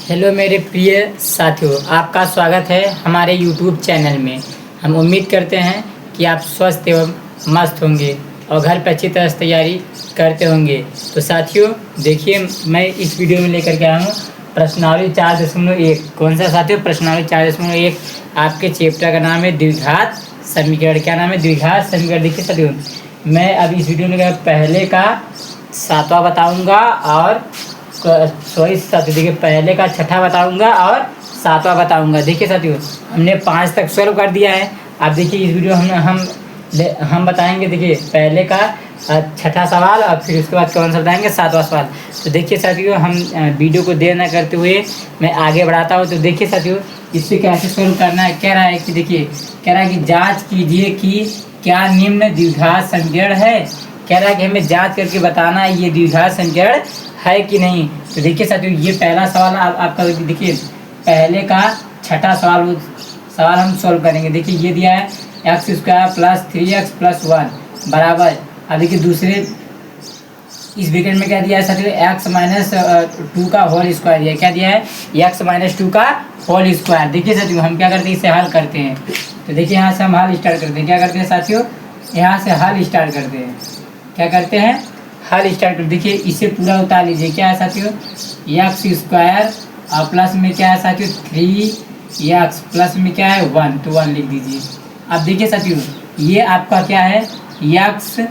Hello मेरे प्रिय साथियों, आपका स्वागत है हमारे यूट्यूब चैनल में। हम उम्मीद करते हैं कि आप स्वस्थ एवं मस्त होंगे और घर पर अच्छी तरह से तैयारी करते होंगे। तो साथियों देखिए, मैं इस वीडियो में लेकर के आया हूँ प्रश्नावली 4.1। कौन सा साथियों? प्रश्नावली 4.1। आपके चैप्टर का नाम है द्विघात समीकरण। क्या नाम है? द्विघात समीकरण। देखिए साथियों, मैं अब इस वीडियो में पहले का 7वां बताऊँगा और सॉरी साथियों, देखिए पहले का 6ठा बताऊंगा और 7वां बताऊंगा। देखिए साथियों, हमने 5 तक सॉल्व कर दिया है। अब देखिए इस वीडियो हम बताएंगे। देखिए पहले का 6ठा सवाल और फिर उसके बाद कौन सा बताएंगे? 7वां सवाल। तो देखिए साथियों, हम वीडियो को देर न करते हुए मैं आगे बढ़ाता हूँ। तो देखिए साथियों, इससे कैसे सॉल्व करना है। कह रहा है कि देखिए, कह रहा है कि जाँच कीजिए कि क्या निम्न द्विघात समीकरण है। कह रहा है कि हमें जाँच करके बताना है ये द्विघात समीकरण है कि नहीं। तो देखिए साथियों, ये पहला सवाल आपका देखिए पहले का 6ठा सवाल हम सॉल्व करेंगे। देखिए ये दिया है x² + 3x + 1 बराबर। अब देखिए दूसरे इस ब्रैकेट में क्या दिया है साथियों? x - 2 का होल स्क्वायर दिया है। क्या दिया है? x - 2 का होल स्क्वायर। देखिए साथियों, हम क्या करते हैं? इसे हल करते हैं। तो देखिए यहाँ से हम हल स्टार्ट करते हैं। क्या करते हैं साथियों? यहाँ से हल स्टार्ट करते हैं। क्या करते हैं? हल स्टार्ट कर। देखिए इसे पूरा उतार लीजिए। क्या है साथियों? x² और प्लस में क्या है साथियों? 3x प्लस में क्या है? 1। तो 1 लिख दीजिए। अब देखिए साथियों, ये आपका क्या है? x -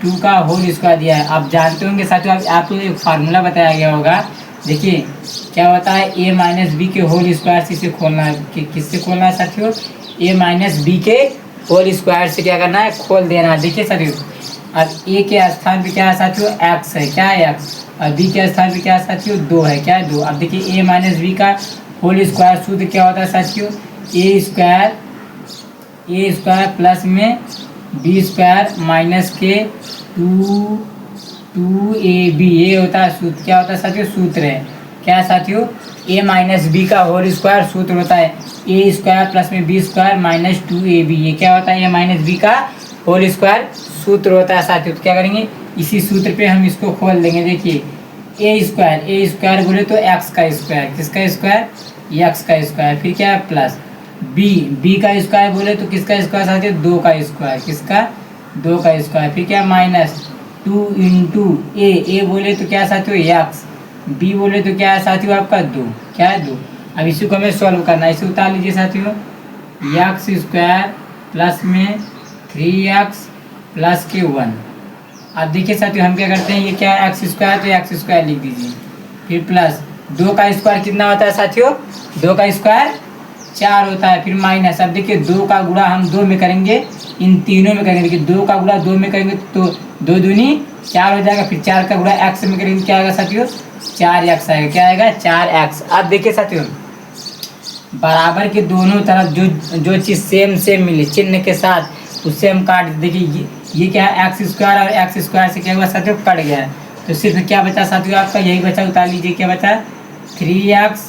2 का होल स्क्वायर दिया है। आप जानते होंगे साथियों, आपको एक फार्मूला बताया गया होगा। देखिए क्या होता है? a - b के होल स्क्वायर से इसे खोलना है। किससे खोलना है साथियों? a - b के होल स्क्वायर से क्या करना है? खोल देना है। देखिए साथियों, अब a के स्थान पे क्या है साथियों? x है। क्या है? x। और b के स्थान पे क्या है साथियों? 2 है। क्या है? 2। अब देखिए a - b का होल स्क्वायर सूत्र क्या होता है साथियों? a² प्लस में b² माइनस के 2ab। ये होता है सूत्र। क्या होता है साथियों? सूत्र है। क्या है साथियों? a - b का होल स्क्वायर सूत्र होता है a² प्लस में b² माइनस 2ab। ये क्या होता है? a - b का होल स्क्वायर सूत्र होता है साथियों। तो क्या करेंगे? इसी सूत्र पे हम इसको खोल देंगे। देखिए a² बोले तो x का स्क्वायर। किसका स्क्वायर? x का स्क्वायर। फिर क्या है? प्लस b का स्क्वायर बोले तो किसका स्क्वायर साथियों? 2 का स्क्वायर। किसका? 2 का स्क्वायर। फिर क्या? माइनस 2 इंटू a बोले तो क्या साथियों? x। b बोले तो क्या है साथियों? आपका 2। क्या है? 2। अब इसी को हमें सॉल्व करना है। इसे उतार लीजिए साथियों। x² प्लस में 3x प्लस के 1। अब देखिए साथियों, हम क्या करते हैं? ये क्या है? x² तो x² लिख दीजिए। फिर प्लस 2 का स्क्वायर कितना होता है साथियों? 2 का स्क्वायर 4 होता है। फिर माइनस, अब देखिए 2 का गुणा हम 2 में करेंगे, इन तीनों में करेंगे। देखिए 2 का गुणा 2 में करेंगे तो 2 दूनी 4 हो जाएगा। फिर 4 का गुणा x में करेंगे, क्या आएगा साथियों? 4x आएगा। क्या आएगा? 4x। अब देखिए साथियों, बराबर के दोनों तरफ जो चीज़ सेम मिले चिन्ह के साथ, उससे हम काट। देखिए ये क्या है? x² और x² से क्या हुआ साथियों? कट गया है। तो सिर्फ क्या बचा साथियों? आपका यही बचा। उतार लीजिए। क्या बचा? 3x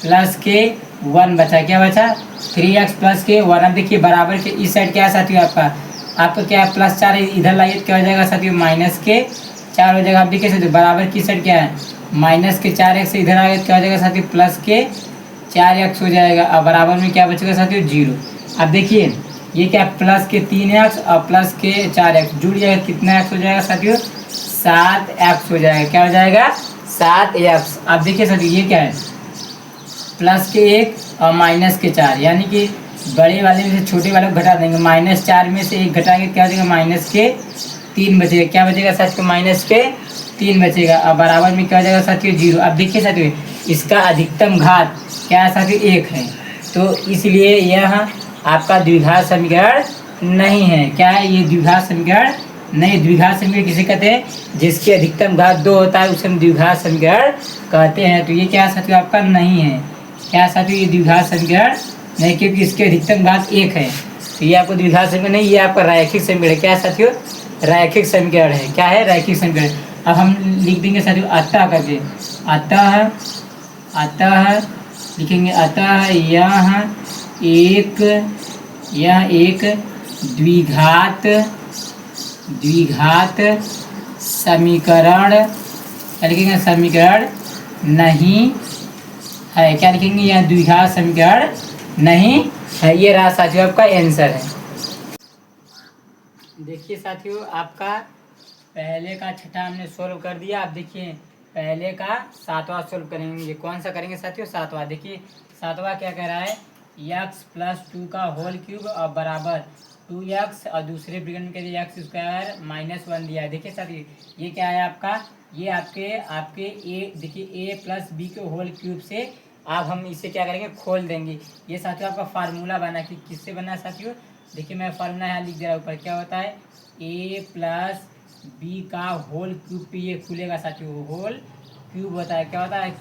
प्लस के 1 बचा। क्या बचा? 3x प्लस के 1। अब देखिए बराबर के इस साइड क्या है साथियों? आपका क्या है? +4 है। इधर लाइए तो क्या हो जाएगा साथियों? -4 हो जाएगा। अब देखिए साथियों, बराबर की साइड क्या है? -4x से इधर आ गया, क्या हो जाएगा साथियों? +4x हो जाएगा। अब बराबर में क्या बचेगा साथियों? 0। अब देखिए ये क्या? प्लस के 3x और प्लस के 4x जुड़ जाएगा। कितना x हो जाएगा साथियों? 7x हो जाएगा। क्या हो जाएगा? 7x। अब देखिए साथियों, ये क्या है? प्लस के 1 और माइनस के 4, यानी कि बड़े वाले में से छोटे वाले को घटा देंगे। -4 में से 1 घटाएंगे, क्या हो जाएगा? -3 बचेगा। क्या बचेगा साथियों? -3 बचेगा। अब बराबर में क्या हो जाएगा साथियों? 0। अब देखिए साथियों, इसका अधिकतम घात क्या है साथियों? 1 है। तो इसलिए यह आपका द्विघात समीकरण नहीं है। क्या है? ये द्विघात समीकरण नहीं। द्विघात समीकरण किसे कहते हैं? जिसकी अधिकतम घात 2 होता है उसे हम द्विघात समीकरण कहते हैं। तो ये क्या साथियों? आपका नहीं है। क्या साथियों? ये द्विघात समीकरण नहीं, क्योंकि इसके अधिकतम घात 1 है। तो ये आपको द्विघात समीकरण नहीं, ये आपका रैखिक समीकरण है। क्या है साथियों? रैखिक समीकरण है। क्या है? रैखिक समीकरण। अब हम लिख देंगे साथियों अतः करके। अतः लिखेंगे। अतः यह एक द्विघात समीकरण, क्या लिखेंगे? समीकरण नहीं है। क्या लिखेंगे, यहाँ द्विघात समीकरण नहीं है। ये रहा साथियों आपका आंसर है। देखिए साथियों, आपका पहले का छठा हमने सोल्व कर दिया। अब देखिए पहले का सातवां सोल्व करेंगे। कौन सा करेंगे साथियों, सातवां। देखिए सातवां क्या कह रहा है, एक्स प्लस टू का होल क्यूब और बराबर 2x और दूसरे ब्रैकेट में कह दिया एक्स स्क्वायर माइनस 1 दिया है। देखिए साथियों ये क्या है आपका, ये आपके आपके ए, देखिए a प्लस बी के होल क्यूब से अब हम इसे क्या करेंगे, खोल देंगे। ये साथियों आपका फार्मूला बना, कि किससे बना है साथियों। देखिए मैं फार्मूला यहाँ लिख दे रहा हूँ ऊपर। क्या होता है, a प्लस बी का होल क्यूब पे ये खुलेगा साथियों, होल क्यूब होता है। क्या होता है,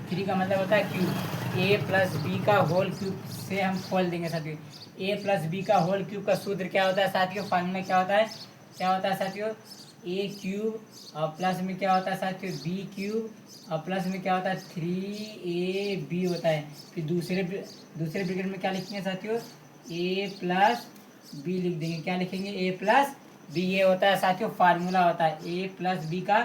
3 का मतलब होता है क्यूब। ए प्लस बी का होल क्यूब से हम खोल देंगे साथियों। ए प्लस बी का होल क्यूब का सूत्र क्या होता है साथियों, फार्मूला क्या होता है, क्या होता है साथियों, ए क्यूब और प्लस में क्या होता है साथियों, बी क्यूब और प्लस में क्या होता है 3ab होता है। फिर दूसरे ब्रैकेट में क्या लिखेंगे साथियों, ए प्लस बी लिख देंगे। क्या लिखेंगे, ए प्लस बी। ये होता है साथियों फार्मूला होता है, ए प्लस बी का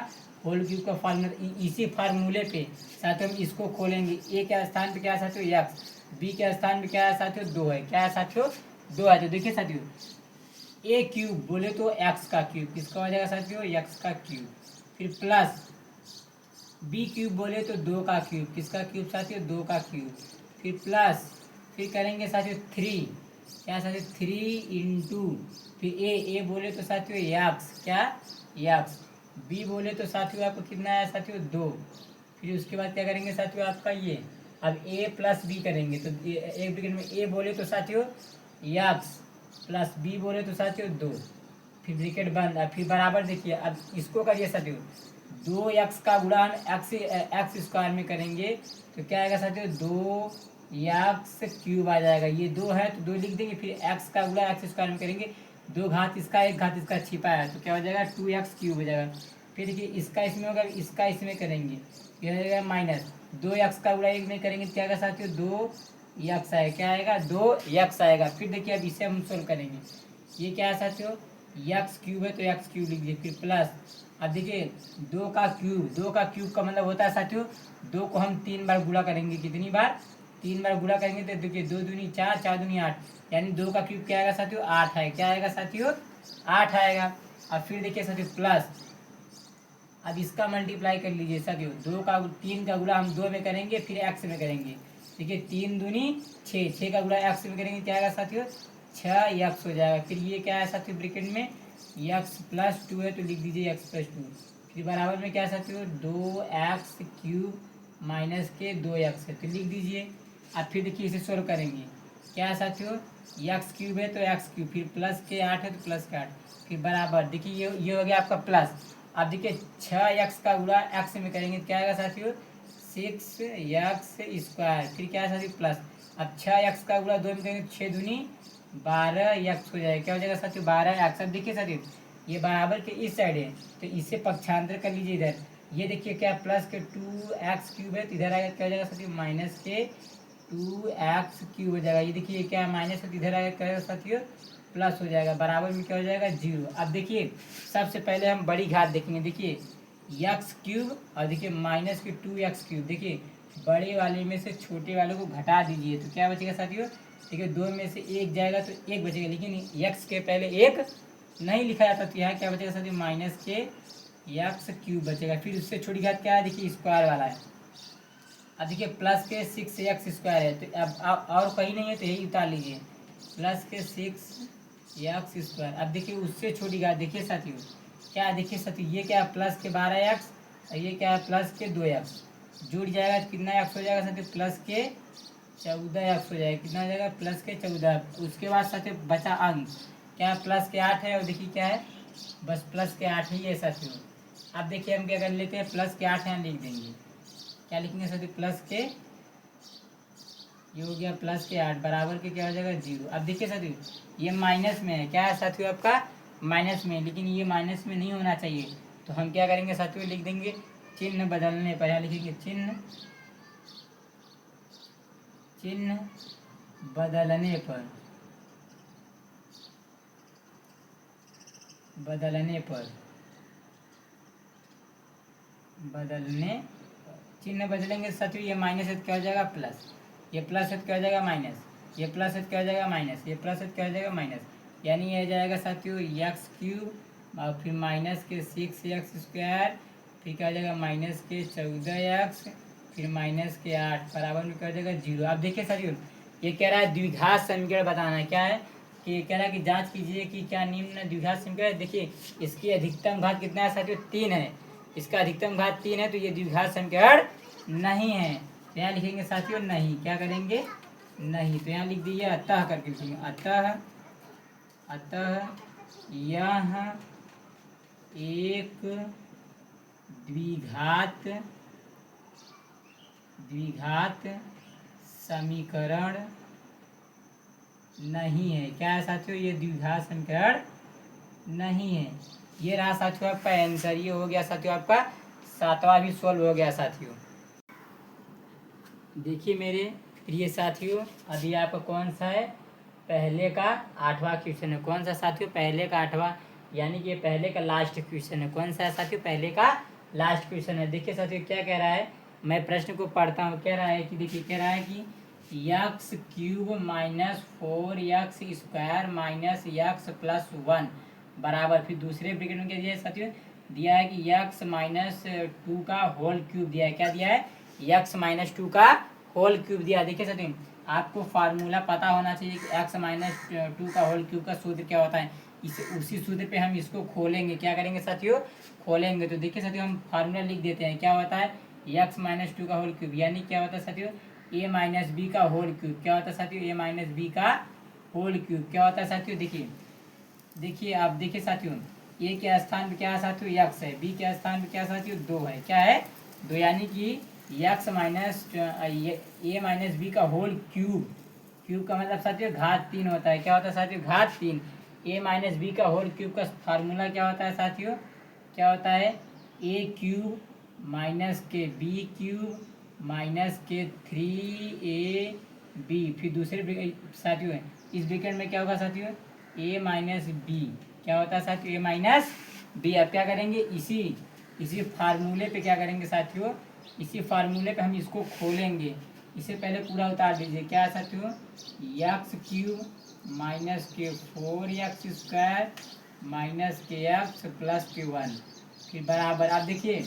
होल क्यूब का फार्मूला। इसी फार्मूले पे साथियों हम इसको खोलेंगे। ए के स्थान पे क्या है साथियों, एक्स। बी के स्थान पे क्या है साथियों, 2 है। क्या है साथियों, 2 है। तो देखिए साथियों ए क्यूब बोले तो एक्स का क्यूब, किसका हो जाएगा साथियों, एक्स का क्यूब। फिर प्लस बी क्यूब बोले तो 2 का क्यूब, किसका क्यूब साथियों, 2 का क्यूब। फिर प्लस, फिर करेंगे साथियों 3, क्या साथियों 3 इंटू, फिर ए बोले तो साथियों एक्स, क्या एक्स। बी बोले तो साथियों आपको कितना है साथियों, 2। फिर उसके बाद क्या करेंगे साथियों आपका ये, अब ए प्लस बी करेंगे। तो एक ब्रैकेट में ए बोले तो साथियों एक्स प्लस बी बोले तो साथियों 2, फिर ब्रैकेट बंद। अब फिर बराबर देखिए, अब इसको करिए साथियों, 2x का गुणा हम एक्स स्क्वायर में करेंगे तो क्या आएगा साथियों, 2x क्यूब आ जाएगा। ये 2 है तो 2 लिख देंगे। फिर x का गुणा एक्स स्क्वायर में करेंगे, 2 घात इसका 1 घात इसका छिपा है तो क्या हो जाएगा, 2x क्यूब हो जाएगा। फिर देखिए इसका इसमें होगा, इसका इसमें करेंगे, ये हो जाएगा माइनस 2x का गुणा 1 में करेंगे क्या आएगा साथियों, 2x आएगा। क्या आएगा, 2x आएगा। फिर देखिए अब इसे हम सोल्व करेंगे। ये क्या है साथियों, एक्स क्यूब है तो एक्स क्यूब लिख दिए। फिर प्लस, अब देखिए 2 का क्यूब का मतलब होता है साथियों, 2 को हम 3 बार गुणा करेंगे। कितनी बार, 3 बार गुणा करेंगे तो देखिए 2 दूनी 4, 4 दूनी 8, यानी 2 का क्यूब क्या आएगा साथियों, 8 है। क्या आएगा साथियों, 8 आएगा। अब फिर देखिए साथियों प्लस, अब इसका मल्टीप्लाई कर लीजिए साथियों, 3 का गुणा हम 2 में करेंगे फिर एक्स में करेंगे। देखिए 3 दूनी 6, 6 का गुणा एक्स में करेंगे क्या आएगा साथियों, 6x हो जाएगा। फिर ये क्या है साथियों ब्रैकेट में, x प्लस 2 है तो लिख दीजिए x प्लस 2। फिर बराबर में क्या है साथियों, 2x क्यूब माइनस के 2x है तो लिख दीजिए। अब फिर देखिए इसे सोल्व करेंगे। क्या है साथियों, एक्स क्यूब है तो एक्स क्यूब, फिर प्लस के 8 है तो प्लस के 8, फिर बराबर। देखिए ये हो गया आपका प्लस। अब देखिए 6x का गुणा एक्स में करेंगे तो क्या आएगा साथियों, 6x स्क्वायर। फिर क्या है साथियों प्लस, अब 6x का गुणा 2 में करेंगे 6 दूनी 12x हो जाएगा। क्या हो जाएगा साथियों, 12x। अब देखिए साथियों ये बराबर के इस साइड है तो इससे पक्षांतर कर लीजिए इधर। ये देखिए क्या प्लस के 2x क्यूब है तो इधर आएगा क्या हो जाएगा साथियों, माइनस के 2x क्यूब हो जाएगा। ये देखिए क्या माइनस है तो इधर आएगा क्या साथियों, प्लस हो जाएगा। बराबर में क्या हो जाएगा, 0। अब देखिए सबसे पहले हम बड़ी घात देखेंगे। देखिए एक्स क्यूब और देखिए माइनस के 2x क्यूब। देखिए बड़े वाले में से छोटे वाले को घटा दीजिए तो क्या बचेगा साथियों, देखिए 2 में से 1 जाएगा तो 1 बचेगा, लेकिन x के पहले 1 नहीं लिखा जाता तो यहाँ क्या बचेगा साथियों, माइनस के एक्स क्यूब बचेगा। फिर उससे छोटी घात क्या है, देखिए स्क्वायर वाला है। अब देखिए प्लस के 6x स्क्वायर है तो अब और कहीं नहीं है तो यही उतार लीजिए, प्लस के 6x स्क्वायर। अब देखिए उससे छोटी घात देखिए साथियों क्या है, देखिए साथियों ये क्या है, प्लस के 12x और ये क्या है, प्लस के 2x। जुड़ जाएगा तो कितना x हो जाएगा साथियों, प्लस के 14x हो जाएगा। कितना हो जाएगा, प्लस के 14। उसके बाद साथियों बचा अंक, क्या है, प्लस के 8 है और देखिए क्या है, बस प्लस के 8 ही है साथियों। अब देखिए हम क्या कर लेते हैं, प्लस के 8 यहाँ लिख देंगे। क्या लिखेंगे साथियों, प्लस के, ये हो गया प्लस के 8 बराबर के क्या हो जाएगा, 0। अब देखिए साथियों ये माइनस में है, क्या है साथियों आपका माइनस में, लेकिन ये माइनस में नहीं होना चाहिए तो हम क्या करेंगे साथियों, लिख देंगे चिन्ह बदलने पर। यहाँ लिखेंगे चिन्ह बदलने पर, बदलने पर। चिन्ह बदलेंगे साथियों, ये माइनस है तो क्या हो जाएगा प्लस, ये प्लस है तो क्या हो जाएगा माइनस, ये प्लस है तो क्या हो जाएगा माइनस, ये प्लस है तो क्या हो जाएगा माइनस, यानी ये जाएगा साथियों एक्स क्यूब और फिर माइनस के 6x², फिर क्या हो जाएगा माइनस के 14x, फिर माइनस के 8 बराबर में क्या हो जाएगा 0। अब देखिए साथियों ये कह रहा है द्विघात समीकरण बताना है, क्या है कि कह रहा है कि जांच कीजिए कि क्या निम्न द्विघात समीकरण है। देखिए इसकी अधिकतम घात कितना है साथियों 3 है, इसका अधिकतम घात 3 है तो ये द्विघात समीकरण नहीं है। तो यहाँ लिखेंगे साथियों नहीं, क्या करेंगे नहीं, तो यहाँ लिख दीजिए अतः करके लिखेंगे, अतः यह एक द्विघात समीकरण नहीं है। क्या है साथियों, ये द्विघात समीकरण नहीं है। ये रहा साथियों आपका आंसर, ये हो गया साथियों आपका 7वां भी सॉल्व हो गया साथियों। देखिए मेरे प्रिय साथियों अभी आपका कौन सा है, पहले का 8वां क्वेश्चन है। कौन सा साथियों, पहले का 8वां, यानी कि पहले का लास्ट क्वेश्चन है। कौन सा है साथियों, पहले का लास्ट क्वेश्चन है। देखिए साथियों क्या कह रहा है, मैं प्रश्न को पढ़ता हूँ। कह रहा है कि देखिए कह रहा है कि x cube minus 4x² minus x plus 1 बराबर, फिर दूसरे ब्रैकेट में क्या दिया है साथियों, दिया है कि एक्स माइनस 2 का होल क्यूब दिया है। क्या दिया है, एक्स माइनस 2 का होल क्यूब दिया। देखिए साथियों आपको फार्मूला पता होना चाहिए कि एक्स माइनस 2 का होल क्यूब का सूत्र क्या होता है। इस उसी सूत्र पे हम इसको खोलेंगे, क्या करेंगे साथियों, खोलेंगे। तो देखिए साथियों हम फार्मूला लिख देते हैं। क्या होता है, एक्स माइनस 2 का होल क्यूब, यानी क्या होता है साथियों, ए माइनस बी का होल क्यूब। क्या होता है साथियों, ए माइनस बी का होल क्यूब क्या होता है साथियों। देखिए देखिए आप देखिए साथियों, ए के स्थान पे क्या है साथियों एक्स है, बी के स्थान पे क्या है साथियों 2 है। क्या है 2, यानी कि एक्स माइनस ए माइनस बी का होल क्यूब, क्यूब का मतलब साथियों घात 3 होता है। क्या होता है साथियों, घात 3। ए माइनस बी का होल क्यूब का फार्मूला क्या होता है साथियों, क्या होता है ए क्यूब माइनस के बी क्यूब माइनस के 3ab, फिर दूसरे साथियों इस ब्रैकेट में क्या होगा साथियों, ए माइनस बी। क्या होता है साथियों, ए माइनस बी। अब क्या करेंगे, इसी फार्मूले पे क्या करेंगे साथियों, इसी फार्मूले पे हम इसको खोलेंगे। इसे पहले पूरा उतार दीजिए। क्या है साथियों, एक्स क्यूब माइनस के 4x² माइनस के एक्स प्लस के 1, फिर बराबर। आप देखिए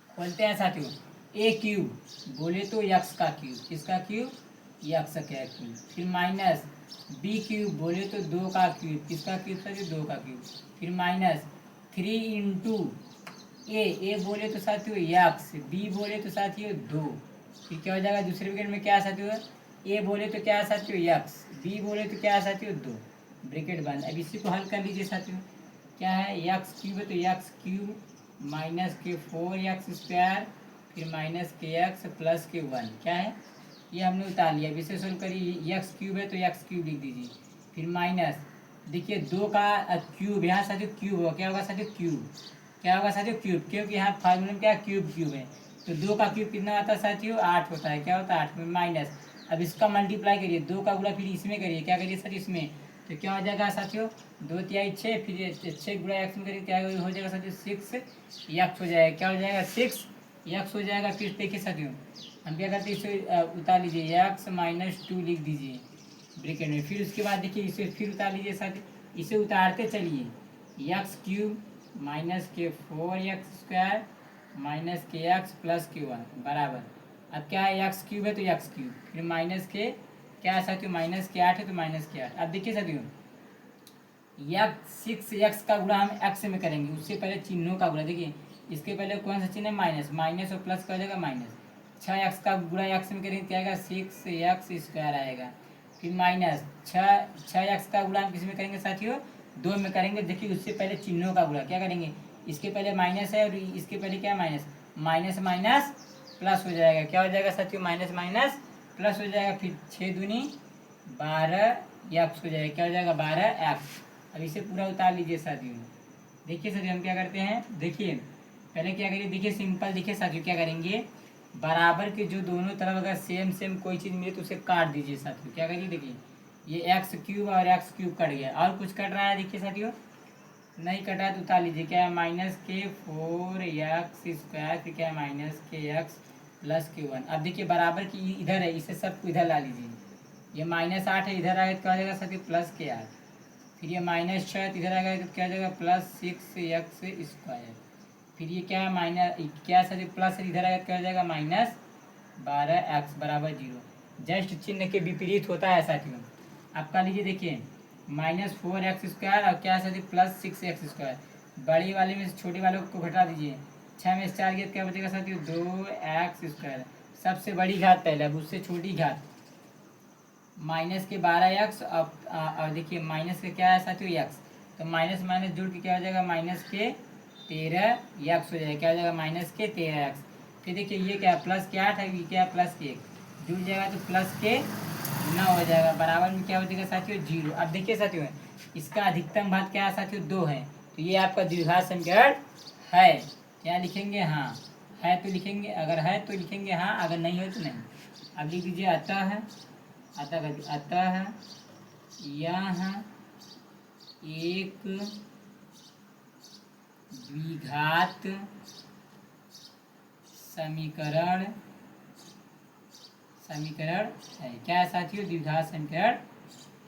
खोलते हैं साथियों, ए क्यूब बोले तो एक्स का क्यूब, किसका क्यूब, एक्स का क्यूब, फिर माइनस बी क्यूब बोले तो 2 का क्यूब, किसका क्यूब साथियों 2 का क्यूब, फिर माइनस 3 इंटू ए बोले तो साथियों एक्स, बी बोले तो साथियों 2, फिर क्या हो जाएगा दूसरे ब्रैकेट में क्या है साथियों, ए बोले तो क्या है साथियों एक्स, बी बोले तो क्या है साथियों 2, ब्रैकेट बंद। अब इसी को हल कर लीजिए साथियों। क्या है, एक्स क्यूब है तो एक्स क्यूब माइनस के 4x², फिर माइनस के एक्स प्लस के 1। क्या है, ये हमने उतार लिया। अब इसे सोल्व करिए, एक्स क्यूब है तो एक्स क्यूब लिख दीजिए, फिर माइनस देखिए 2 का क्यूब, यहाँ साथियों क्यूब होगा। क्या होगा साथियों क्यूब, क्या होगा साथियों क्यूब, क्योंकि यहाँ फार्मूले में क्या क्यूब क्यूब है। तो 2 का क्यूब कितना आता है साथियों 8 होता है। क्या होता है 8 में माइनस, अब इसका मल्टीप्लाई करिए, 2 का गुणा फिर इसमें करिए। क्या करिए सर इसमें, तो क्या हो जाएगा साथियों 2 तिहाई 6, फिर 6 गुणा एक्स में करिए, क्या हो जाएगा साथियों 6x हो जाएगा। क्या हो जाएगा 6x हो जाएगा। फिर देखिए साथियों हम क्या करते हैं, इसे उतार लीजिए, एक्स माइनस 2 लिख दीजिए ब्रैकेट में, फिर उसके बाद देखिए इसे फिर उतार लीजिए साथियों, इसे उतारते चलिए, एक्स क्यूब माइनस के 4x² माइनस के एक्स प्लस के 1 बराबर। अब क्या है एक्स क्यूब है तो एक्स क्यूब, फिर माइनस के क्या है साथियों माइनस के 8 है तो माइनस के 8। अब देखिए साथियों एक्स 6x का गुणा हम एक्स में करेंगे, उससे पहले चिन्हों का गुणा। देखिए इसके पहले कौन सा चिन्ह है, माइनस, माइनस और प्लस का हो जाएगा माइनस। 6x का गुणा एक्स में करेंगे क्या आएगा 6x² आएगा, फिर माइनस 6x का गुणा हम किस में करेंगे साथियों 2 में करेंगे। देखिए उससे पहले चिन्हों का गुणा क्या करेंगे, इसके पहले माइनस है और इसके पहले क्या है माइनस, माइनस माइनस प्लस हो जाएगा। क्या हो जाएगा साथियों माइनस माइनस प्लस हो जाएगा, फिर 6 दूनी 12x हो जाएगा। क्या हो जाएगा 12x। अब इसे पूरा उतार लीजिए साथियों। देखिए साथियों हम क्या करते हैं, देखिए पहले क्या करिए, देखिए सिंपल, देखिए साथियों क्या करेंगे, बराबर के जो दोनों तरफ अगर सेम सेम कोई चीज़ मिले तो उसे काट दीजिए साथियों। क्या करिए, देखिए ये एक्स क्यूब और एक्स क्यूब कट गया, और कुछ कट रहा है देखिए साथियों, नहीं कटा तो उतार लीजिए। क्या है -k4x², फिर क्या है -kx+q1। अब देखिए बराबर की इधर है, इसे सबको इधर ला लीजिए। ये -8 है, इधर आएगा तो क्या हो जाएगा साथियों +k8। फिर ये -6 है तो इधर आएगा तो क्या हो जाएगा +6x²। फिर ये क्या है क्या साथियों प्लस है, इधर आएगा तो क्या हो जाएगा -12x बराबर 0। जस्ट चिन्ह के विपरीत होता है साथियों। आपका लीजिए देखिए -4x² और क्या है साथियों +6x²। बड़ी वाले में से छोटे वाले को घटा दीजिए। 6 में से 4 गया तो क्या बचेगा साथियों 2x²। सबसे बड़ी घात पहले, अब उससे छोटी घात -12x। और देखिए माइनस के क्या है साथियों x, तो माइनस माइनस जुड़ के क्या हो जाएगा -13x हो जाएगा। क्या हो जाएगा -13x। फिर देखिए ये क्या है +8 है, ये क्या है +1 जुड़ जाएगा तो +9 हो जाएगा। बराबर में क्या हो जाएगा साथियों 0। अब देखिए साथियों इसका अधिकतम भाग क्या है साथियों 2 है, तो ये आपका द्विघात समीकरण है। क्या लिखेंगे हाँ, है तो लिखेंगे, अगर है तो लिखेंगे हाँ, अगर नहीं हो तो नहीं। अब लिख दीजिए अतः यह एक द्विघात समीकरण है। क्या है साथियों द्विघात समीकरण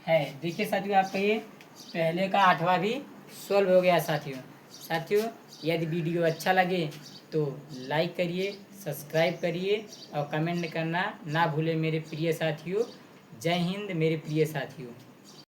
है। देखिए साथियों आपका ये पहले का 8वां भी सॉल्व हो गया साथियों यदि वीडियो अच्छा लगे तो लाइक करिए, सब्सक्राइब करिए और कमेंट करना ना भूलें मेरे प्रिय साथियों। जय हिंद मेरे प्रिय साथियों।